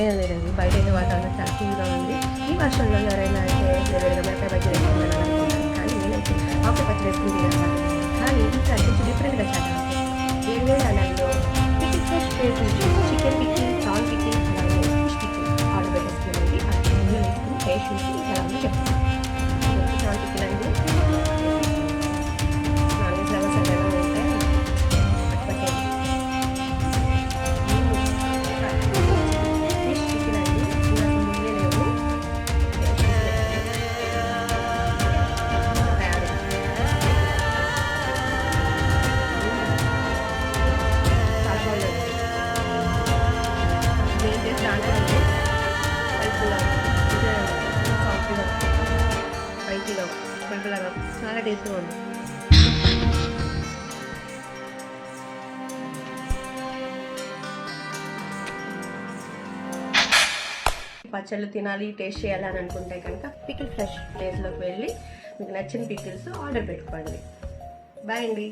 ఏం లేదండి, బయట అయితే వాతావరణం చాలా కూల్గా ఉంది. ఈ వర్షంలో ఎవరైనా అయితే వేరేగా మిరపకాయ బజ్జీ వేసుకుని అనుకుంటారు, కానీ నేనైతే ఆకుల పచ్చి వేసుకుని తినాలి. కానీ ఈసారి కొంచెం డిఫరెంట్గా చేద్దాం. వేరు వేరు అన్నంలో పికిల్ ఫ్రెష్ టేస్ట్ నుంచి చికెన్ పికిల్, ప్రాన్ పికిల్, అలాగే ఫిష్ పికిల్ ఆర్డర్ పెట్టేసుకున్నామండి. అది ఇందులో వేసుకుని టేస్ట్ చూసి మీకు ఎలా ఉందో చెప్తాను. ప్రాన్ పికిల్ అండి, నాన్ వెజ్ లవర్స్ ఏదైనా ఉంటే పట్టుపట్టేది. ఫిష్ పికిల్ అండి, ఇంకా ముందే లేవు. చాలా టేస్ట్గా ఉంది. పచ్చళ్ళు తినాలి, టేస్ట్ చేయాలి అని అనుకుంటే కనుక పికిల్ ఫ్రెష్ ప్లేస్లోకి వెళ్ళి మీకు నచ్చిన పికిల్స్ ఆర్డర్ పెట్టుకోండి. బాయ్ అండి.